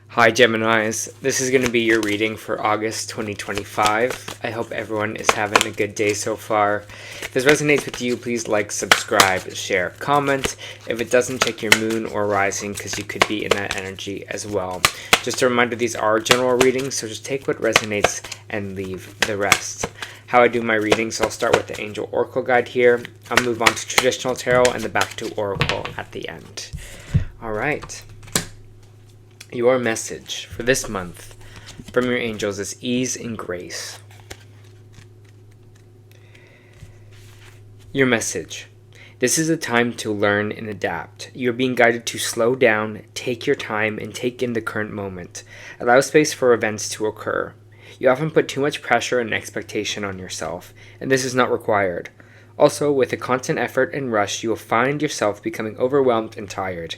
Hi Geminis, this is going to be your reading for August 2025. I hope everyone is having a good day so far. If this resonates with you, please like, subscribe, share, comment. If it doesn't, check your moon or rising because you could be in that energy as well. Just a reminder, these are general readings, so just take what resonates and leave the rest. How I do my readings, I'll start with the Angel Oracle guide here. I'll move on to traditional tarot and the back to Oracle at the end. Alright. Your message for this month from your angels is ease and grace. Your message. This is a time to learn and adapt. You're being guided to slow down, take your time, and take in the current moment. Allow space for events to occur. You often put too much pressure and expectation on yourself, and this is not required. Also, with a constant effort and rush, you will find yourself becoming overwhelmed and tired.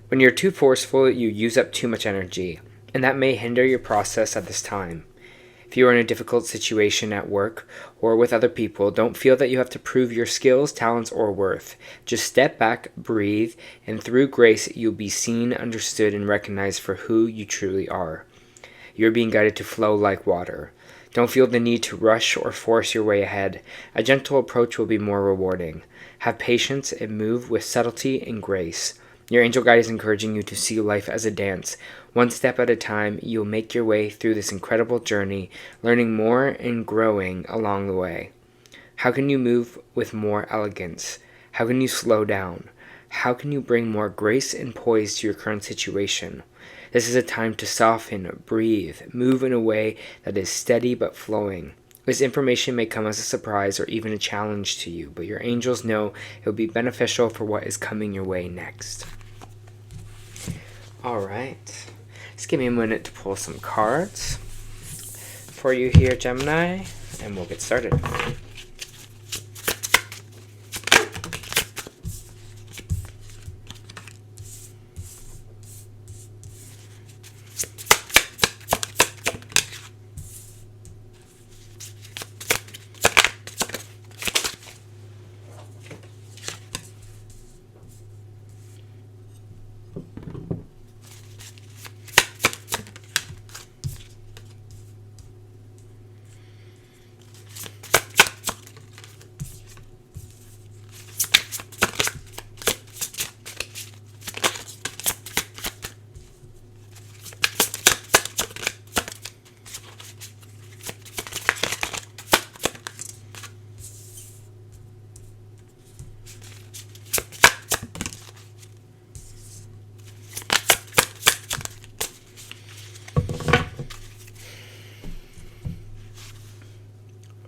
When you're too forceful, you use up too much energy, and that may hinder your process at this time. If you are in a difficult situation at work or with other people, don't feel that you have to prove your skills, talents, or worth. Just step back, breathe, and through grace, you'll be seen, understood, and recognized for who you truly are. You're being guided to flow like water. Don't feel the need to rush or force your way ahead. A gentle approach will be more rewarding. Have patience and move with subtlety and grace. Your angel guide is encouraging you to see life as a dance. One step at a time, you'll make your way through this incredible journey, learning more and growing along the way. How can you move with more elegance? How can you slow down? How can you bring more grace and poise to your current situation? This is a time to soften, breathe, move in a way that is steady but flowing. This information may come as a surprise or even a challenge to you, but your angels know it will be beneficial for what is coming your way next. Alright, just give me a minute to pull some cards for you here, Gemini, and we'll get started.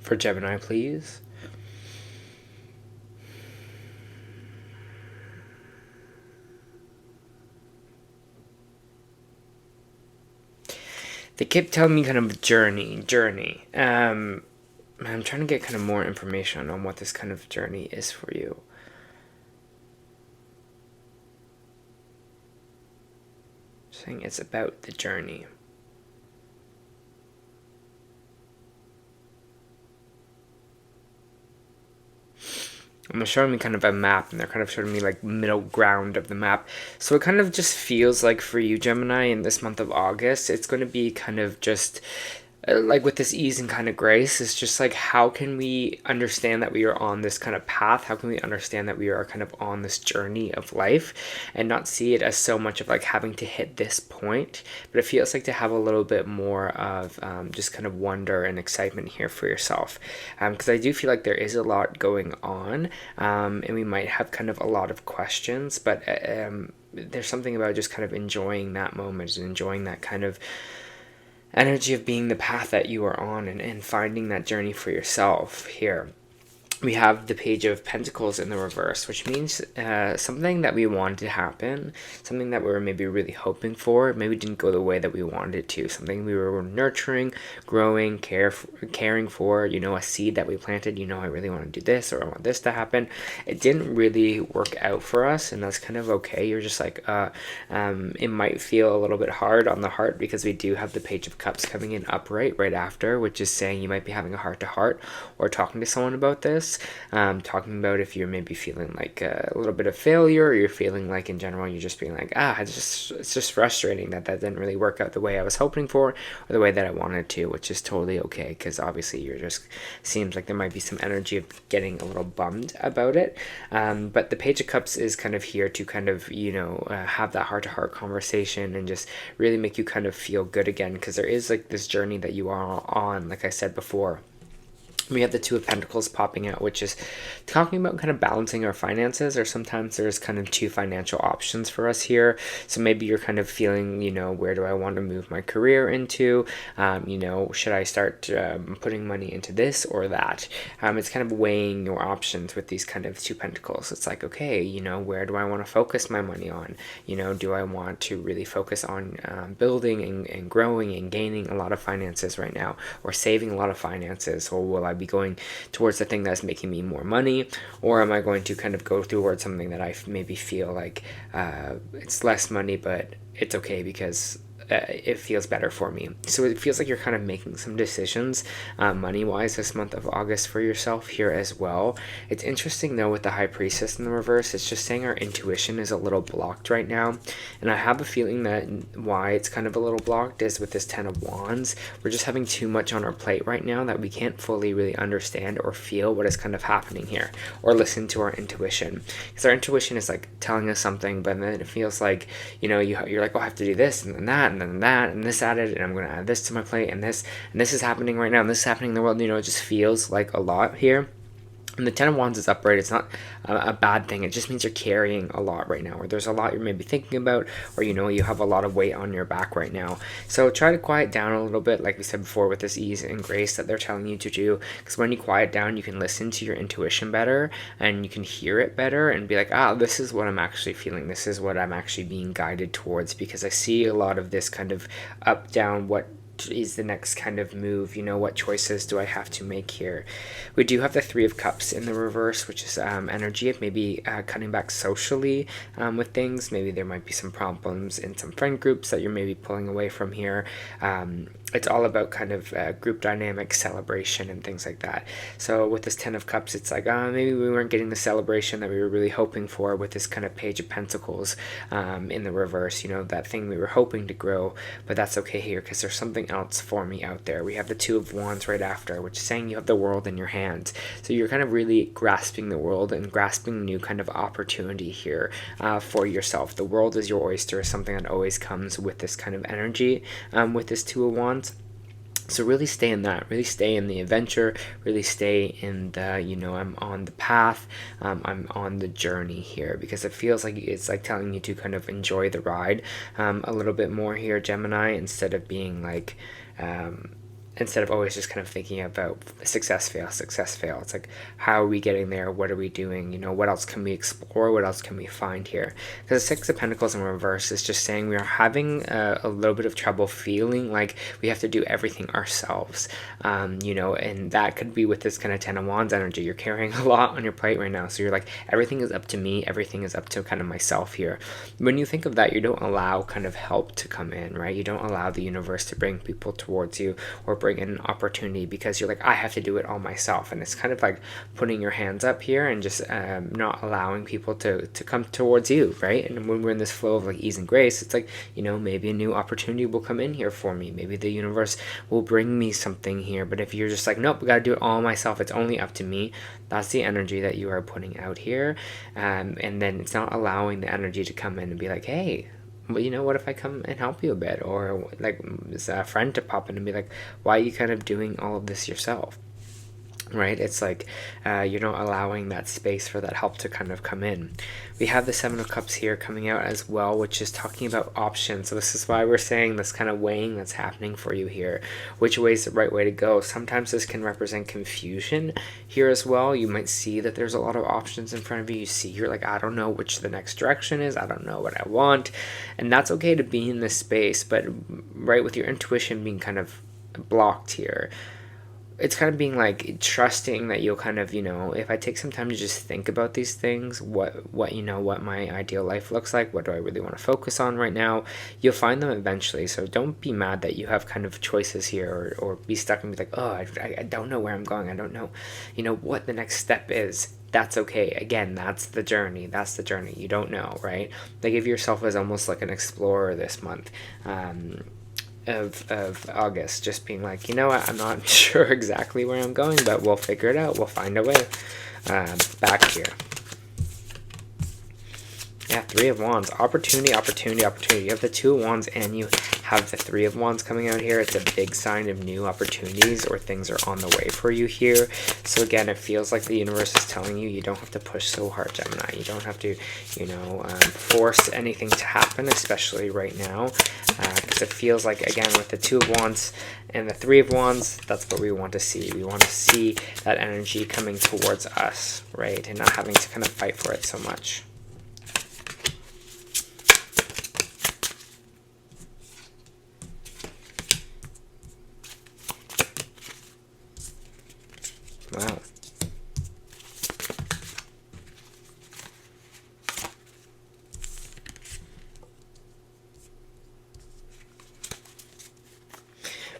For Gemini, please. They kept telling me kind of journey. I'm trying to get kind of more information on what this kind of journey is for you. Saying it's about the journey. And they're showing me kind of a map, and they're kind of showing me like middle ground of the map. So it kind of just feels like for you, Gemini, in this month of August, it's going to be kind of just like with this ease and kind of grace. It's just like, how can we understand that we are on this kind of path? How can we understand that we are kind of on this journey of life and not see it as so much of like having to hit this point, but it feels like to have a little bit more of just kind of wonder and excitement here for yourself, because I do feel like there is a lot going on, and we might have kind of a lot of questions, but there's something about just kind of enjoying that moment and enjoying that kind of energy of being the path that you are on, and finding that journey for yourself here. We have the Page of Pentacles in the reverse, which means something that we wanted to happen, something that we were maybe really hoping for, maybe didn't go the way that we wanted it to, something we were nurturing, growing, caring for, a seed that we planted, I really want to do this, or I want this to happen. It didn't really work out for us, and that's kind of okay. You're just like, it might feel a little bit hard on the heart because we do have the Page of Cups coming in upright right after, which is saying you might be having a heart-to-heart or talking to someone about this. universe, talking about if you're maybe feeling like a little bit of failure, or you're feeling like in general you're just being like, it's just frustrating that didn't really work out the way I was hoping for, or the way that I wanted to, which is totally okay, because obviously you're just, seems like there might be some energy of getting a little bummed about it. But the Page of Cups is kind of here to kind of, have that heart-to-heart conversation and just really make you kind of feel good again, because there is like this journey that you are on, like I said before. We have the Two of Pentacles popping out, which is talking about kind of balancing our finances, or sometimes there's kind of two financial options for us here. So maybe you're kind of feeling, where do I want to move my career into? Should I start putting money into this or that? It's kind of weighing your options with these kind of Two Pentacles. It's like, okay, where do I want to focus my money on? Do I want to really focus on building and growing and gaining a lot of finances right now, or saving a lot of finances, or will I be going towards the thing that's making me more money, or am I going to kind of go towards something that I maybe feel like it's less money, but it's okay because it feels better for me. So it feels like you're kind of making some decisions money-wise this month of August for yourself here as well. It's interesting though with the High Priestess in the reverse, it's just saying our intuition is a little blocked right now, and I have a feeling that why it's kind of a little blocked is with this Ten of Wands. We're just having too much on our plate right now that we can't fully really understand or feel what is kind of happening here, or listen to our intuition, because our intuition is like telling us something, but then it feels like you're like, oh, I have to do this and then that and then that and this added, and I'm going to add this to my plate, and this is happening right now, and this is happening in the world. It just feels like a lot here. And the Ten of Wands is upright. It's not a bad thing. It just means you're carrying a lot right now, or there's a lot you're maybe thinking about, or you have a lot of weight on your back right now. So try to quiet down a little bit, like we said before, with this ease and grace that they're telling you to do, because when you quiet down, you can listen to your intuition better, and you can hear it better and be like, this is what I'm actually feeling. This is what I'm actually being guided towards, because I see a lot of this kind of up, down, what is the next kind of move, what choices do I have to make here. We do have the Three of Cups in the reverse, which is energy of maybe cutting back socially with things. Maybe there might be some problems in some friend groups that you're maybe pulling away from here. It's all about kind of group dynamic, celebration, and things like that. So with this Ten of Cups, it's like, maybe we weren't getting the celebration that we were really hoping for with this kind of Page of Pentacles in the reverse, that thing we were hoping to grow, but that's okay here, because there's something else for me out there. We have the Two of Wands right after, which is saying you have the world in your hands. So you're kind of really grasping the world and grasping new kind of opportunity here for yourself. The world is your oyster, something that always comes with this kind of energy with this Two of Wands. So really stay in that, really stay in the adventure, really stay in the, I'm on the path, I'm on the journey here, because it feels like it's like telling you to kind of enjoy the ride a little bit more here, Gemini, instead of being like, instead of always just kind of thinking about success, fail, success, fail. It's like, how are we getting there? What are we doing? What else can we explore? What else can we find here? Because the Six of Pentacles in reverse is just saying we are having a little bit of trouble feeling like we have to do everything ourselves. And that could be with this kind of Ten of Wands energy. You're carrying a lot on your plate right now. So you're like, everything is up to me. Everything is up to kind of myself here. When you think of that, you don't allow kind of help to come in, right? You don't allow the universe to bring people towards you, or bring in an opportunity, because you're like, I have to do it all myself. And it's kind of like putting your hands up here and just not allowing people to come towards you, right? And when we're in this flow of like ease and grace, it's like, maybe a new opportunity will come in here for me. Maybe the universe will bring me something here. But if you're just like, nope, I gotta do it all myself, it's only up to me, that's the energy that you are putting out here. And then it's not allowing the energy to come in and be like, hey, but what if I come and help you a bit? Or like a friend to pop in and be like, why are you kind of doing all of this yourself? Right? It's like you're not allowing that space for that help to kind of come in. We have the Seven of Cups here coming out as well, which is talking about options. So this is why we're saying this kind of weighing that's happening for you here. Which way is the right way to go? Sometimes this can represent confusion here as well. You might see that there's a lot of options in front of you. You see, you're like, I don't know which the next direction is. I don't know what I want. And that's okay to be in this space, but right, with your intuition being kind of blocked here, it's kind of being like trusting that you'll kind of, if I take some time to just think about these things, what my ideal life looks like, what do I really want to focus on right now, you'll find them eventually. So don't be mad that you have kind of choices here, or be stuck and be like, oh, I don't know where I'm going, I don't know, what the next step is. That's okay. Again, that's the journey. You don't know, right? Like, give yourself as almost like an explorer this month. Of August, just being like, what, I'm not sure exactly where I'm going, but we'll figure it out, we'll find a way. Back here, yeah, Three of Wands, opportunity. You have the Two of Wands and you have the Three of Wands coming out here. It's a big sign of new opportunities, or things are on the way for you here. So again, it feels like the universe is telling you, you don't have to push so hard, Gemini. You don't have to, force anything to happen, especially right now. Because it feels like, again, with the Two of Wands and the Three of Wands, that's what we want to see. We want to see that energy coming towards us, right? And not having to kind of fight for it so much. Wow.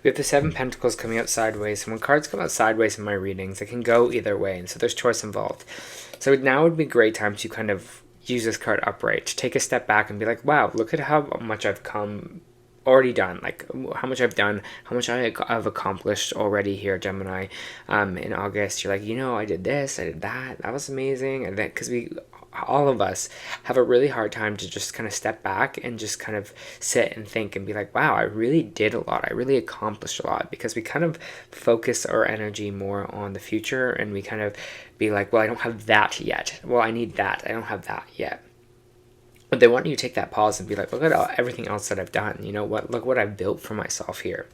We have the Seven Pentacles coming out sideways, and when cards come out sideways in my readings, it can go either way, and so there's choice involved. So now would be a great time to kind of use this card upright, to take a step back and be like, wow, look at how much I've already done, like how much I've done, how much I've accomplished already here, Gemini. In August, you're like, I did this, I did that was amazing. And then, because all of us have a really hard time to just kind of step back and just kind of sit and think and be like, wow, I really did a lot, I really accomplished a lot, because we kind of focus our energy more on the future, and we kind of be like, well, I don't have that yet, well, I need that, I don't have that yet. But they want you to take that pause and be like, look at everything else that I've done. Look what I've built for myself here.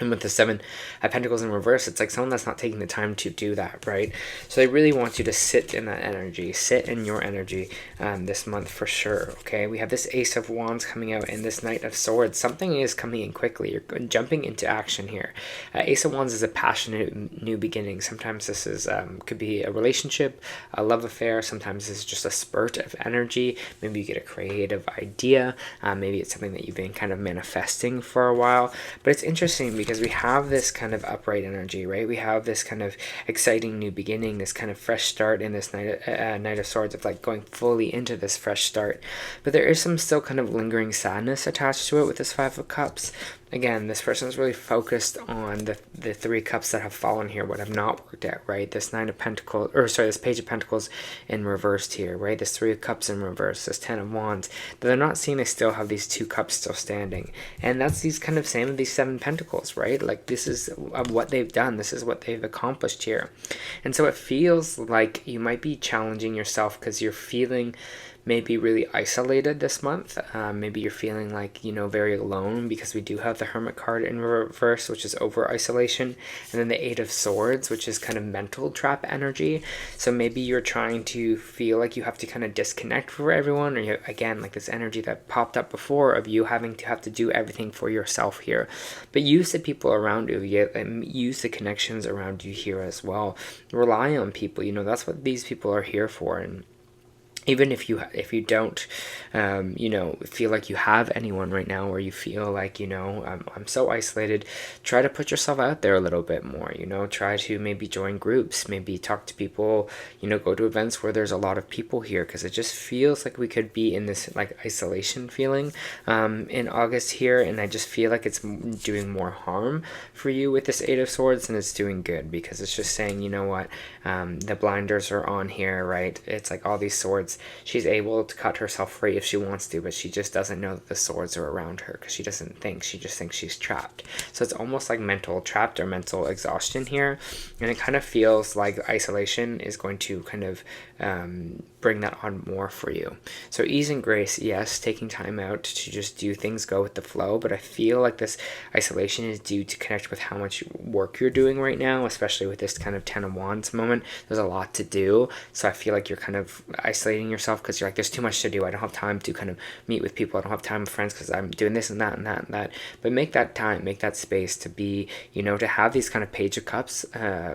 And with the Seven of Pentacles in reverse, it's like someone that's not taking the time to do that, right? So they really want you to sit in that energy, sit in your energy this month for sure, okay? We have this Ace of Wands coming out and this Knight of Swords. Something is coming in quickly. You're jumping into action here. Ace of Wands is a passionate new beginning. Sometimes this is could be a relationship, a love affair. Sometimes it's just a spurt of energy. Maybe you get a creative idea. Maybe it's something that you've been kind of manifesting for a while. But it's interesting because we have this kind of upright energy, right? We have this kind of exciting new beginning, this kind of fresh start in this Knight of Swords, of like going fully into this fresh start. But there is some still kind of lingering sadness attached to it with this Five of Cups. Again, this person is really focused on the Three Cups that have fallen here, what have not worked out, right? This this Page of Pentacles in reversed here, right? This Three of Cups in reverse, this Ten of Wands. But they're not seeing they still have these Two Cups still standing. And that's these kind of same of these Seven Pentacles, right? Like, this is what they've done. This is what they've accomplished here. And so it feels like you might be challenging yourself because you're feeling maybe really isolated this month. Maybe you're feeling like, very alone, because we do have the Hermit card in reverse, which is over isolation, and then the Eight of Swords, which is kind of mental trap energy. So maybe you're trying to feel like you have to kind of disconnect from everyone, or again, like this energy that popped up before of you having to have to do everything for yourself here. But use the people around you, use the connections around you here as well. Rely on people, that's what these people are here for. And even if you don't, feel like you have anyone right now, or you feel like, I'm so isolated, try to put yourself out there a little bit more, try to maybe join groups, maybe talk to people, go to events where there's a lot of people here, because it just feels like we could be in this like isolation feeling in August here, and I just feel like it's doing more harm for you with this Eight of Swords than it's doing good, because it's just saying, the blinders are on here, right? It's like all these swords. She's able to cut herself free if she wants to, but she just doesn't know that the swords are around her, because she doesn't think, she just thinks she's trapped. So it's almost like mental trapped or mental exhaustion here, and it kind of feels like isolation is going to kind of bring that on more for you. So ease and grace, yes, taking time out to just do things, go with the flow, but I feel like this isolation is due to connect with how much work you're doing right now, especially with this kind of 10 of Wands moment. There's a lot to do, so I feel like you're kind of isolating yourself because you're like, there's too much to do. I don't have time to kind of meet with people. I don't have time with friends because I'm doing this and that and that and that. But make that time, make that space to be, to have these kind of Page of Cups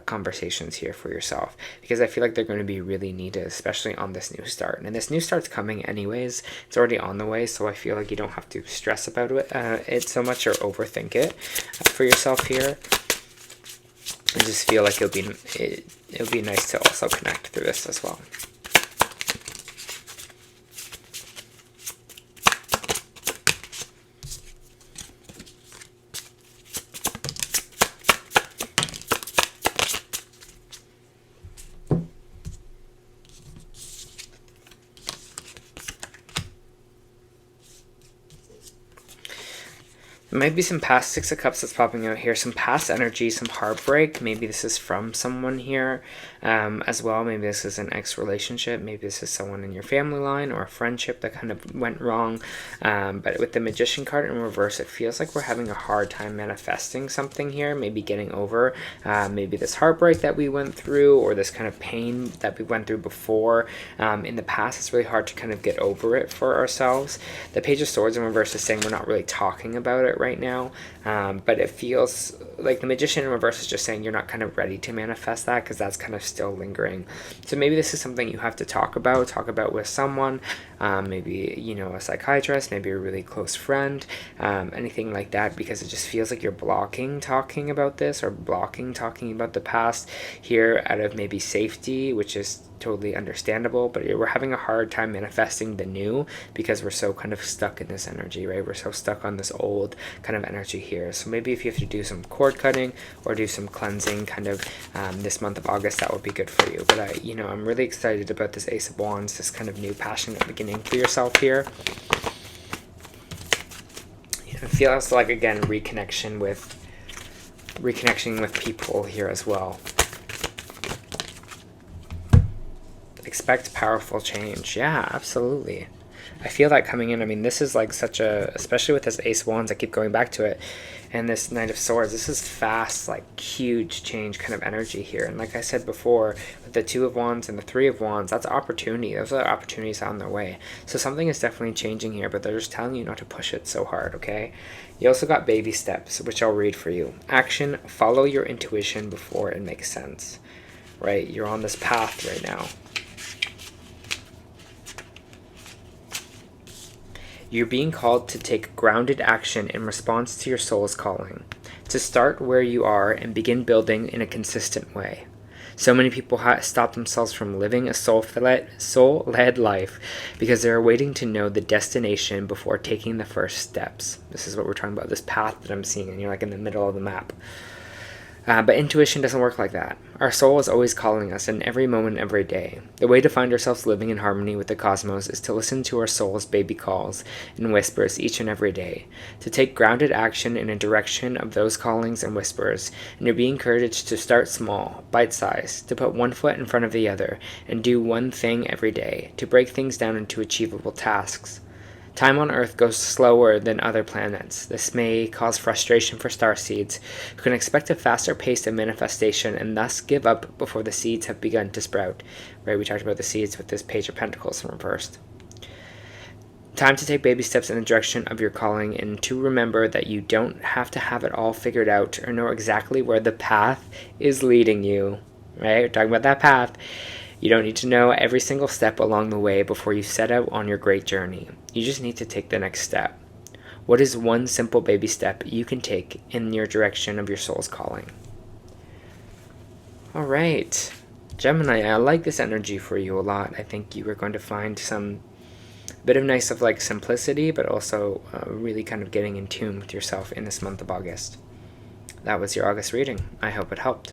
conversations here for yourself, because I feel like they're going to be really needed, especially on this new start. And this new start's coming anyways. It's already on the way, so I feel like you don't have to stress about it so much or overthink it for yourself here. I just feel like it'll be nice to also connect through this as well. There might be some past Six of Cups that's popping out here, some past energy, some heartbreak. Maybe this is from someone here as well. Maybe this is an ex-relationship. Maybe this is someone in your family line or a friendship that kind of went wrong. But with the Magician card in reverse, it feels like we're having a hard time manifesting something here, maybe getting over maybe this heartbreak that we went through, or this kind of pain that we went through before. In the past, it's really hard to kind of get over it for ourselves. The Page of Swords in reverse is saying we're not really talking about it right now, but it feels like the Magician in reverse is just saying you're not kind of ready to manifest that because that's kind of still lingering. So maybe this is something you have to talk about with someone, maybe a psychiatrist, maybe a really close friend, anything like that, because it just feels like you're blocking talking about this or blocking talking about the past here out of maybe safety, which is totally understandable, but we're having a hard time manifesting the new because we're so kind of stuck in this energy, right? We're so stuck on this old kind of energy here. So maybe if you have to do some cord cutting or do some cleansing kind of this month of August, that would be good for you. But I'm really excited about this Ace of Wands, this kind of new passionate beginning for yourself here. It feels like, again, reconnection with people here as well. Expect powerful change. Yeah, absolutely. I feel that coming in. I mean, this is like such a, especially with this Ace of Wands, I keep going back to it, and this Knight of Swords, this is fast, like huge change kind of energy here. And like I said before, with the Two of Wands and the Three of Wands, that's opportunity. Those are opportunities on their way. So something is definitely changing here, but they're just telling you not to push it so hard, okay? You also got baby steps, which I'll read for you. Action, follow your intuition before it makes sense, right? You're on this path right now. You're being called to take grounded action in response to your soul's calling, to start where you are and begin building in a consistent way. So many people stop themselves from living a soul-led life because they're waiting to know the destination before taking the first steps. This is what we're talking about, this path that I'm seeing, and you're like in the middle of the map. But intuition doesn't work like that. Our soul is always calling us in every moment, every day. The way to find ourselves living in harmony with the cosmos is to listen to our soul's baby calls and whispers each and every day, to take grounded action in a direction of those callings and whispers, and you're being encouraged to start small, bite-sized, to put one foot in front of the other, and do one thing every day, to break things down into achievable tasks. Time on Earth goes slower than other planets. This may cause frustration for starseeds, who can expect a faster pace of manifestation and thus give up before the seeds have begun to sprout. Right, we talked about the seeds with this Page of Pentacles in reversed. Time to take baby steps in the direction of your calling, and to remember that you don't have to have it all figured out or know exactly where the path is leading you. Right, we're talking about that path. You don't need to know every single step along the way before you set out on your great journey. You just need to take the next step. What is one simple baby step you can take in your direction of your soul's calling? All right, Gemini, I like this energy for you a lot. I think you are going to find some bit of nice of like simplicity, but also really kind of getting in tune with yourself in this month of August. That was your August reading. I hope it helped.